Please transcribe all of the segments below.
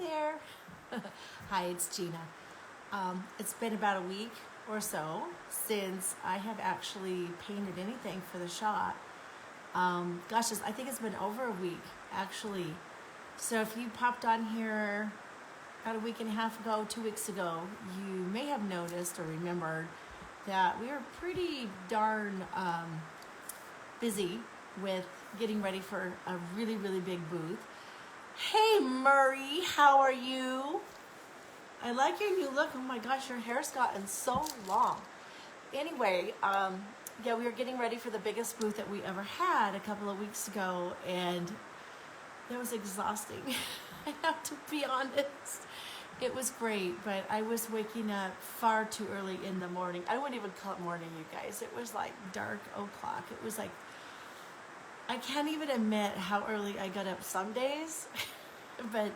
there. Hi, it's Gina. It's been about a week or so since I have actually painted anything for the shop. I think it's been over a week actually. So if you popped on here about a week and a half ago, 2 weeks ago, you may have noticed or remembered that we were pretty darn busy with getting ready for a really, really big booth. Hey Murray, how are you? I like your new look. Oh my gosh, your hair's gotten so long. Anyway, yeah, we were getting ready for the biggest booth that we ever had a couple of weeks ago, and it was exhausting. I have to be honest. It was great, but I was waking up far too early in the morning. I wouldn't even call it morning, you guys. It was like dark o'clock. It was like, I can't even admit how early I got up some days, but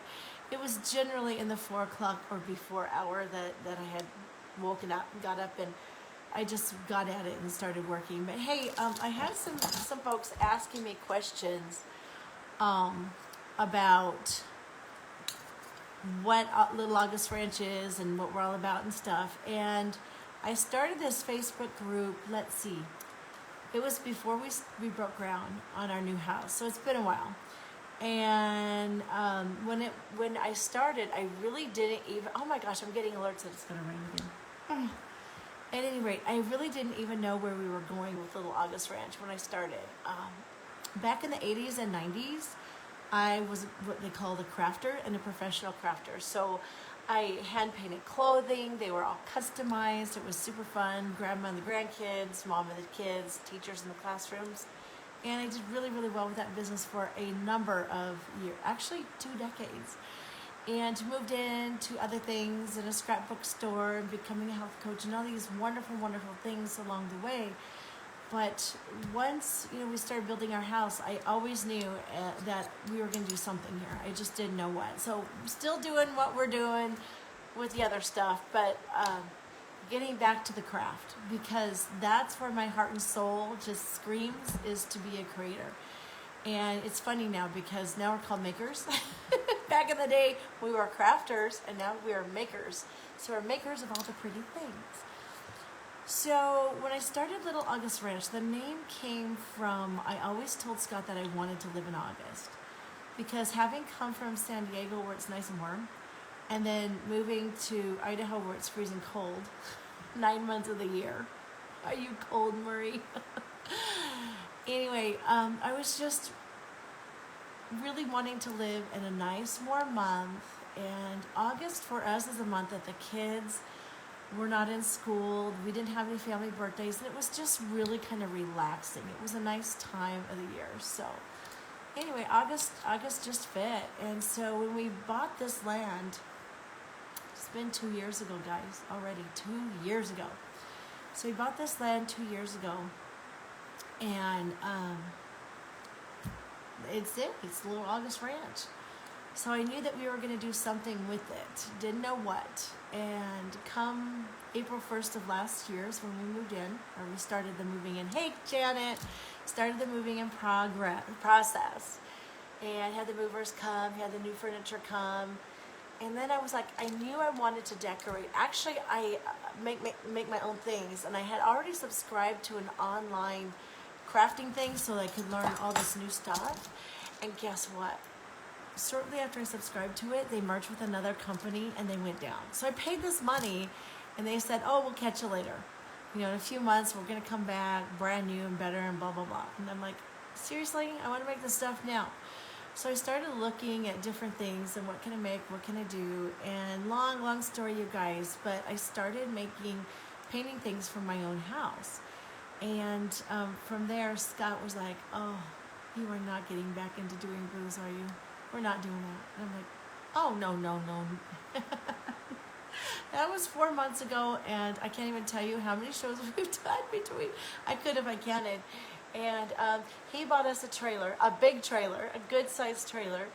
it was generally in the 4 o'clock or before hour that I had woken up and got up, and I just got at it and started working. But hey, I had some folks asking me questions about what Little August Ranch is and what we're all about and stuff. And I started this Facebook group, let's see, it was before we broke ground on our new house, so it's been a while. And when I started, I really didn't even, oh my gosh, I'm getting alerts that it's going to rain again. At any rate, I really didn't even know where we were going with Little August Ranch when I started. Back in the 80s and 90s, I was what they called a crafter and a professional crafter. So I hand-painted clothing. They were all customized. It was super fun. Grandma and the grandkids, mom and the kids, teachers in the classrooms. And I did really, really well with that business for a number of years, actually 2 decades. And moved into other things in a scrapbook store and becoming a health coach and all these wonderful, wonderful things along the way. But once we started building our house, I always knew that we were going to do something here. I just didn't know what. So still doing what we're doing with the other stuff, but getting back to the craft, because that's where my heart and soul just screams, is to be a creator. And it's funny now because now we're called makers. Back in the day, we were crafters, and now we are makers. So we're makers of all the pretty things. So when I started Little August Ranch, the name came from, I always told Scott that I wanted to live in August. Because having come from San Diego where it's nice and warm, and then moving to Idaho where it's freezing cold, 9 months of the year. Are you cold, Murray? Anyway, I was just really wanting to live in a nice warm month, and August for us is a month that the kids were not in school, we didn't have any family birthdays, and it was just really kind of relaxing. It was a nice time of the year. So anyway, August just fit. And so when we bought this land, it's been 2 years ago, guys, already 2 years ago. So we bought this land 2 years ago, and it's Little August Ranch. So I knew that we were going to do something with it. Didn't know what. And come April 1st of last year is when we moved in, or we started the moving in. Hey, Janet! Started the moving in process. And had the movers come, had the new furniture come. And then I was like, I knew I wanted to decorate. Actually, I make my own things. And I had already subscribed to an online crafting thing so I could learn all this new stuff. And guess what? Shortly after I subscribed to it, they merged with another company and they went down. So I paid this money and they said, oh, we'll catch you later. In a few months, we're going to come back brand new and better and blah, blah, blah. And I'm like, seriously? I want to make this stuff now. So I started looking at different things and what can I make, what can I do? And long story, you guys, but I started painting things for my own house. And from there, Scott was like, oh, you are not getting back into doing booths, are you? We're not doing that. And I'm like, oh, no. That was 4 months ago, and I can't even tell you how many shows we've done between. I could if I counted. And he bought us a trailer, a big trailer, a good-sized trailer.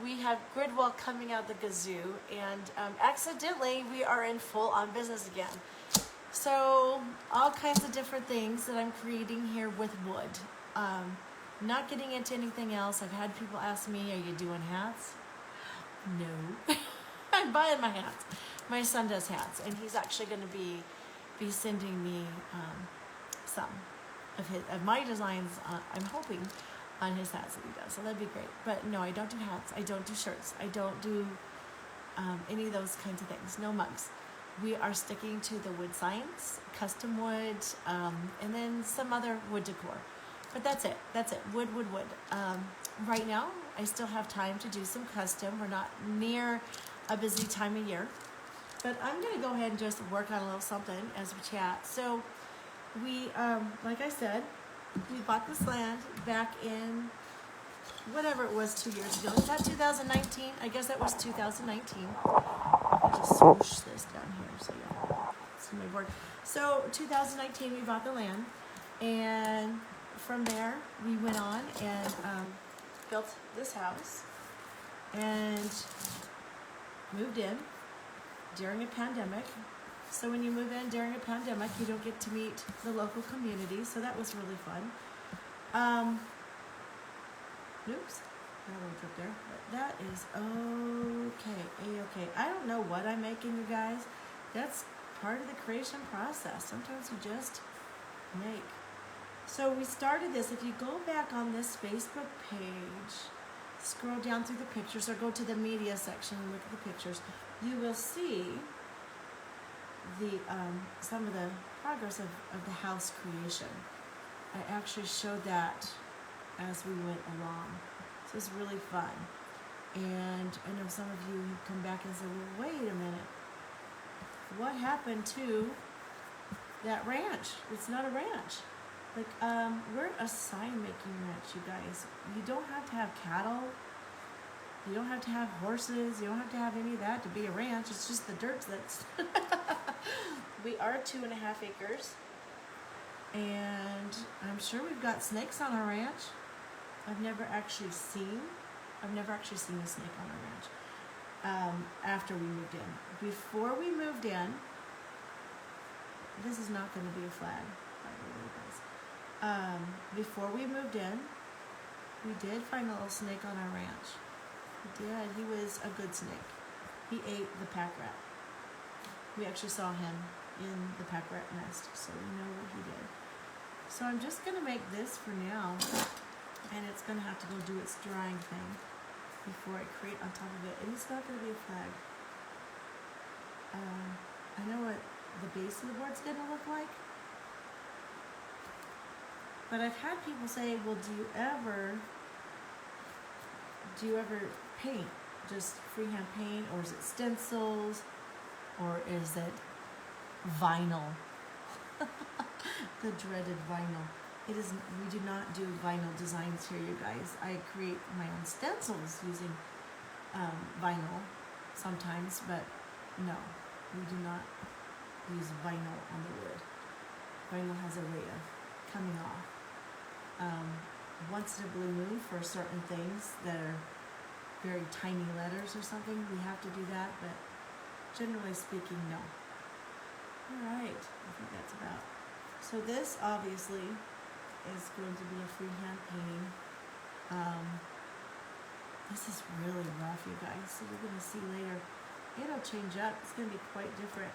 We have grid wall coming out the kazoo, and accidentally, we are in full-on business again. So all kinds of different things that I'm creating here with wood. Not getting into anything else. I've had people ask me, are you doing hats? No. I'm buying my hats. My son does hats, and he's actually going to be sending me some of my designs. I'm hoping on his hats that he does, so that'd be great. But no, I don't do hats. I don't do shirts. I don't do any of those kinds of things. No mugs. We are sticking to the wood signs, custom wood, and then some other wood decor. But that's it. That's it. Wood, wood, wood. Right now, I still have time to do some custom. We're not near a busy time of year. But I'm going to go ahead and just work on a little something as we chat. So we, like I said, we bought this land back in whatever it was 2 years ago. Is that 2019? I guess that was 2019. I'll just swoosh this down here so yeah, it's my board. So 2019 we bought the land, and from there we went on and built this house and moved in during a pandemic. So when you move in during a pandemic, you don't get to meet the local community, so that was really fun. Oops, got a little trip there, but that is okay, A-okay. I don't know what I'm making, you guys. That's part of the creation process. Sometimes you just make. So we started this. If you go back on this Facebook page, scroll down through the pictures or go to the media section and look at the pictures, you will see the some of the progress of the house creation. I actually showed that as we went along. So it's really fun. And I know some of you have come back and said, well, wait a minute. What happened to that ranch? It's not a ranch. Like, we're a sign-making ranch, you guys. You don't have to have cattle. You don't have to have horses. You don't have to have any of that to be a ranch. It's just the dirt that's... We are 2.5 acres. And I'm sure we've got snakes on our ranch. I've never actually seen a snake on our ranch after we moved in. Before we moved in, this is not going to be a flag, by the way, guys. Before we moved in, we did find a little snake on our ranch. We did. He was a good snake. He ate the pack rat. We actually saw him in the pack rat nest, so we know what he did. So I'm just going to make this for now, and it's going to have to go do its drying thing before I create on top of it. And it's not going to be a flag. I know what the base of the board's going to look like, but I've had people say, well, do you ever paint? Just freehand paint, or is it stencils, or is it vinyl? The dreaded vinyl. It is. We do not do vinyl designs here, you guys. I create my own stencils using vinyl sometimes, but no, we do not use vinyl on the wood. Vinyl has a way of coming off. Once in a blue moon for certain things that are very tiny letters or something, we have to do that, but generally speaking, no. Alright, I think that's about. So this obviously is going to be a freehand painting. This is really rough, you guys, so you're going to see later. It'll change up. It's going to be quite different.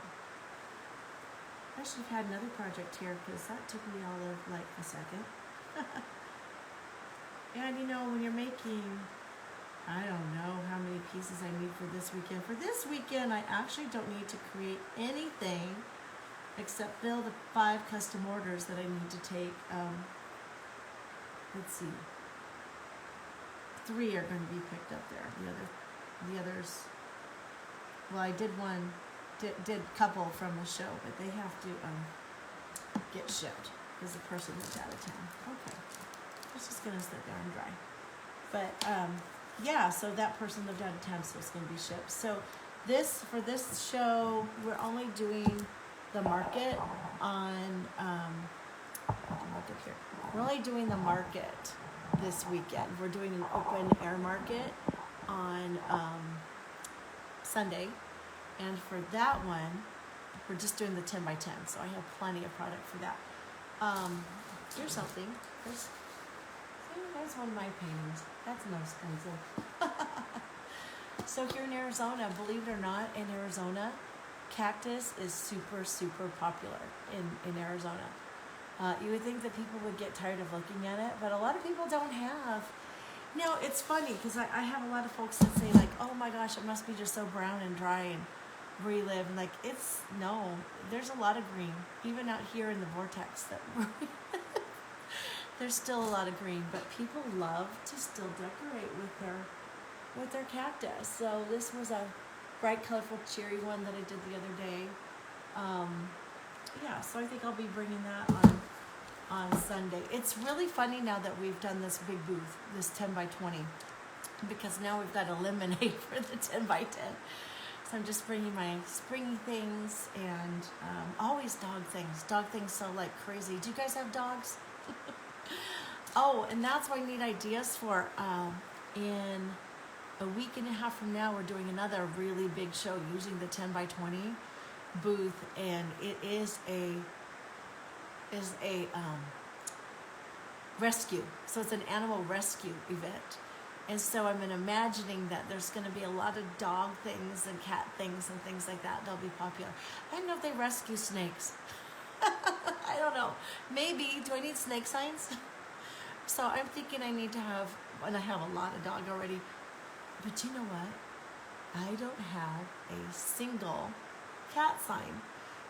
I should have had another project here because that took me all of like a second. And you know, when you're making, I don't know how many pieces I need for this weekend. For this weekend, I actually don't need to create anything except fill the 5 custom orders that I need to take. Let's see. 3 are going to be picked up there. The others, well, I did one, did a couple from the show, but they have to get shipped because the person was out of town. Okay, it's just going to sit there and dry. But yeah, so that person lived out of town, so it's going to be shipped. So for this show, we're only doing the market on, look up here. We're only doing the market this weekend. We're doing an open air market on Sunday. And for that one, we're just doing the 10 by 10. So I have plenty of product for that. Here's something. There's one of my paintings. That's no stencil. So here in Arizona, believe it or not, in Arizona, cactus is super, super popular in Arizona. You would think that people would get tired of looking at it, but a lot of people don't have. Now, it's funny because I have a lot of folks that say like, oh my gosh, it must be just so brown and dry and where you live. And like, no, there's a lot of green, even out here in the vortex that there's still a lot of green, but people love to still decorate with their cactus. So this was a bright, colorful, cheery one that I did the other day. Yeah, so I think I'll be bringing that on Sunday. It's really funny now that we've done this big booth, this 10 by 20, because now we've got to eliminate for the 10 by 10. So I'm just bringing my springy things and always dog things so like crazy. Do you guys have dogs? Oh, and that's what I need ideas for. In a week and a half from now, we're doing another really big show using the 10 by 20 booth, and it is a rescue. So it's an animal rescue event. And so I'm imagining that there's going to be a lot of dog things and cat things and things like that. They'll be popular. I don't know if they rescue snakes. I don't know. Maybe. Do I need snake signs? So I'm thinking I need to have, and I have a lot of dog already, but you know what? I don't have a single cat sign.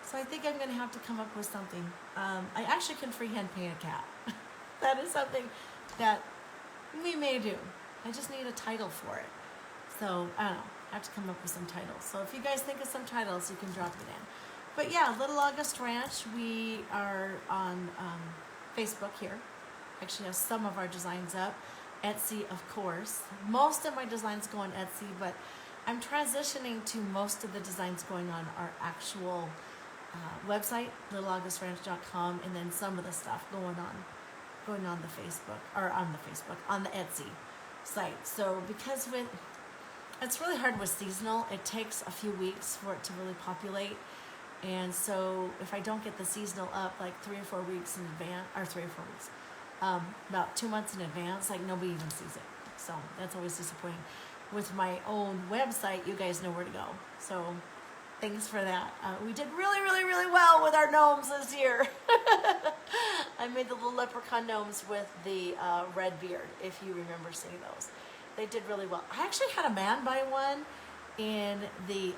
So I think I'm going to have to come up with something. I actually can freehand paint a cat. That is something that we may do. I just need a title for it. So I don't know. I have to come up with some titles. So if you guys think of some titles, you can drop it in. But yeah, Little August Ranch, we are on Facebook here. Actually have some of our designs up. Etsy, of course. Most of my designs go on Etsy, but I'm transitioning to most of the designs going on our actual website, littleaugustranch.com, and then some of the stuff going on the Facebook, or on the Etsy site. So because it's really hard with seasonal, it takes a few weeks for it to really populate. And so if I don't get the seasonal up like 3 or 4 weeks in advance, or 3 or 4 weeks, about 2 months in advance, like nobody even sees it. So that's always disappointing. With my own website, you guys know where to go. So thanks for that. We did really, really, really well with our gnomes this year. I made the little leprechaun gnomes with the red beard, if you remember seeing those. They did really well. I actually had a man buy one at the,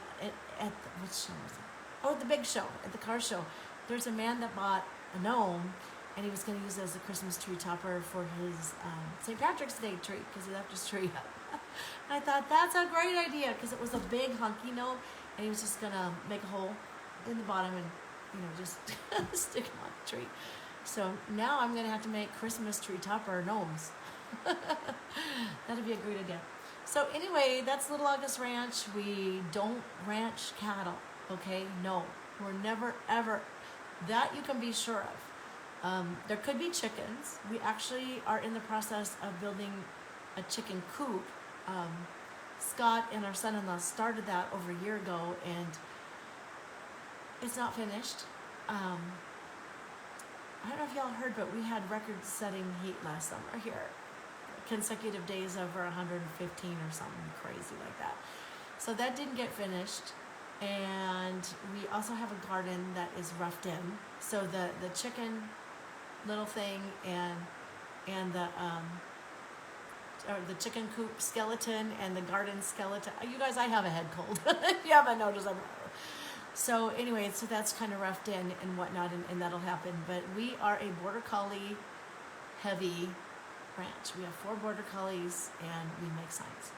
which show was it? Oh, the big show, at the car show. There's a man that bought a gnome, and he was going to use it as a Christmas tree topper for his St. Patrick's Day tree, because he left his tree up. I thought, that's a great idea, because it was a big, hunky gnome, and he was just going to make a hole in the bottom and, just stick him on the tree. So now I'm going to have to make Christmas tree topper gnomes. That'd be a great idea. So anyway, that's Little August Ranch. We don't ranch cattle, okay? No, we're never, ever. That you can be sure of. There could be chickens. We actually are in the process of building a chicken coop. Scott and our son-in-law started that over a year ago, and it's not finished. I don't know if y'all heard, but we had record-setting heat last summer here. Consecutive days over 115 or something crazy like that. So that didn't get finished. And we also have a garden that is roughed in. So the chicken little thing and the chicken coop skeleton and the garden skeleton. You guys, I have a head cold. If you haven't noticed, so anyway, so that's kind of roughed in and whatnot, and that'll happen. But we are a border collie heavy ranch. We have 4 border collies and we make signs.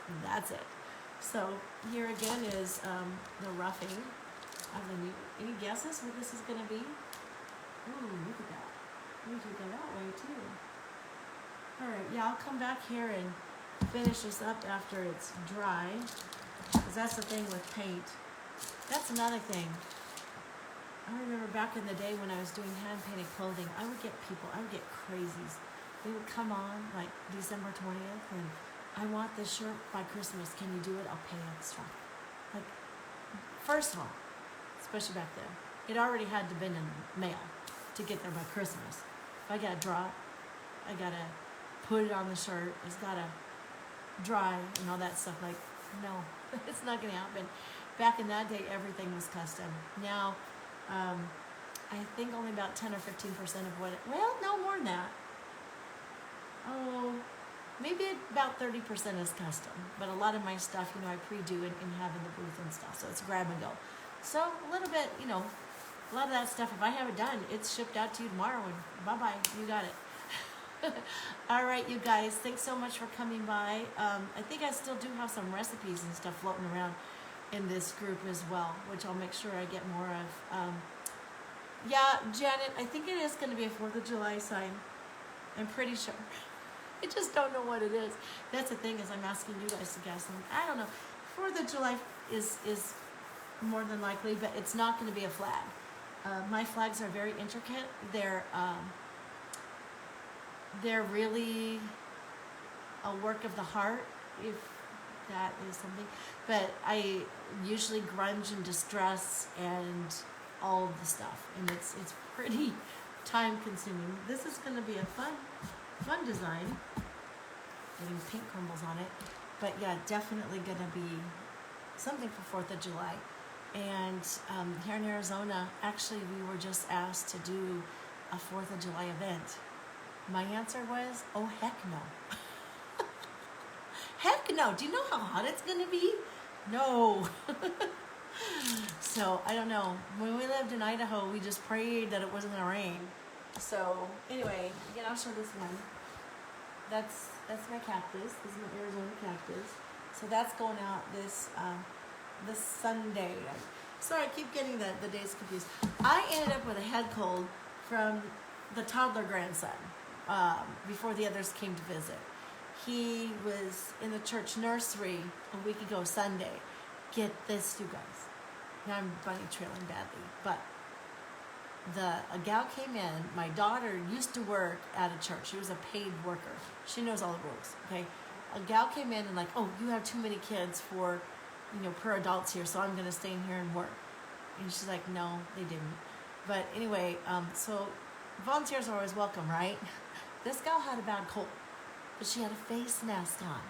And that's it. So here again is the roughing of the new. Any guesses what this is going to be? Ooh, look at that. We could go that way too. All right, yeah, I'll come back here and finish this up after it's dry, because that's the thing with paint. That's another thing. I remember back in the day when I was doing hand-painted clothing, I would get crazies. They would come on like December 20th, and I want this shirt by Christmas. Can you do it? I'll pay extra. Like, first of all, especially back then, it already had to been in the mail to get there by Christmas. If I got a drop, I gotta put it on the shirt. It's gotta dry and all that stuff. Like, No, it's not going to happen. Back in that day, everything was custom. Now, I think only about 10 or 15% of what, well, no more than that. Oh, maybe about 30% is custom. But a lot of my stuff, I pre-do and have in the booth and stuff. So it's grab and go. So a little bit, a lot of that stuff, if I have it done, it's shipped out to you tomorrow and bye-bye, you got it. All right, you guys, thanks so much for coming by. I think I still do have some recipes and stuff floating around in this group as well, which I'll make sure I get more of. Yeah, Janet, I think it is going to be a 4th of July sign. I'm pretty sure. I just don't know what it is. That's the thing, is I'm asking you guys to guess. And I don't know. 4th of July is more than likely, but it's not going to be a flag. My flags are very intricate. They're really a work of the heart, if that is something. But I usually grunge and distress and all of the stuff, and it's pretty time consuming. This is going to be a fun design. Getting pink crumbles on it, but yeah, definitely going to be something for 4th of July. And here in Arizona, actually, we were just asked to do a 4th of July event. My answer was, oh, heck no. Heck no. Do you know how hot it's going to be? No. So, I don't know. When we lived in Idaho, we just prayed that it wasn't going to rain. So, anyway, again, I'll show this one. That's my cactus. This is my Arizona cactus. So that's going out this Sunday. Sorry, I keep getting the days confused. I ended up with a head cold from the toddler grandson before the others came to visit. He was in the church nursery a week ago Sunday. Get this, you guys. Now I'm bunny trailing badly, but a gal came in. My daughter used to work at a church. She was a paid worker. She knows all the rules, okay? A gal came in and like, oh, you have too many kids for, per adults here, so I'm going to stay in here and work. And she's like, no, they didn't. But anyway, so volunteers are always welcome, right? This gal had a bad cold, but she had a face mask on.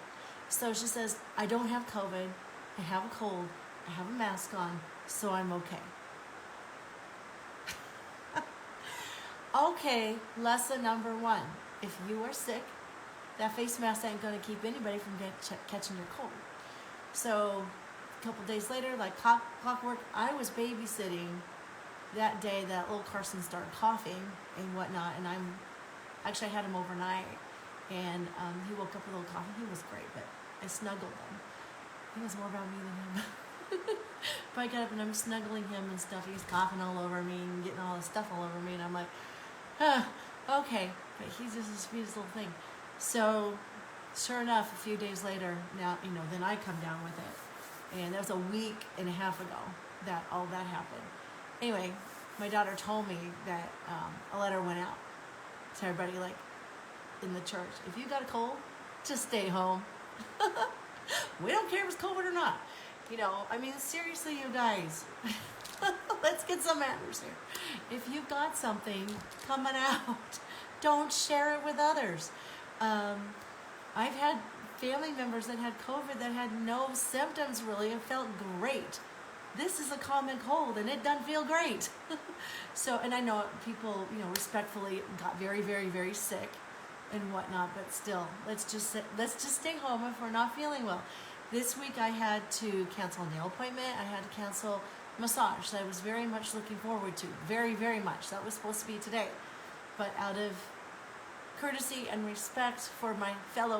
So she says, I don't have COVID. I have a cold. I have a mask on, so I'm okay. Okay, lesson number 1. If you are sick, that face mask ain't going to keep anybody from catching your cold. So a couple days later, like clockwork, I was babysitting that day that little Carson started coughing and whatnot, and I had him overnight, and he woke up with a little cough, and he was great, but I snuggled him. It was more about me than him. But I got up and I'm snuggling him and stuff. He's coughing all over me and getting all this stuff all over me, and I'm like, okay, but he's just the sweetest little thing. So, sure enough, a few days later, now, then I come down with it. And that was a week and a half ago that all that happened. Anyway, my daughter told me that a letter went out to everybody, like, in the church. If you got a cold, just stay home. We don't care if it's COVID or not. Seriously, you guys. Let's get some manners here. If you've got something coming out, don't share it with others. I've had family members that had COVID that had no symptoms really and felt great. This is a common cold and it doesn't feel great. So, and I know people, respectfully got very, very, very sick and whatnot, but still, let's just stay home if we're not feeling well. This week I had to cancel a nail appointment. I had to cancel massage that I was very much looking forward to. Very, very much. That was supposed to be today. But out of courtesy and respect for my fellow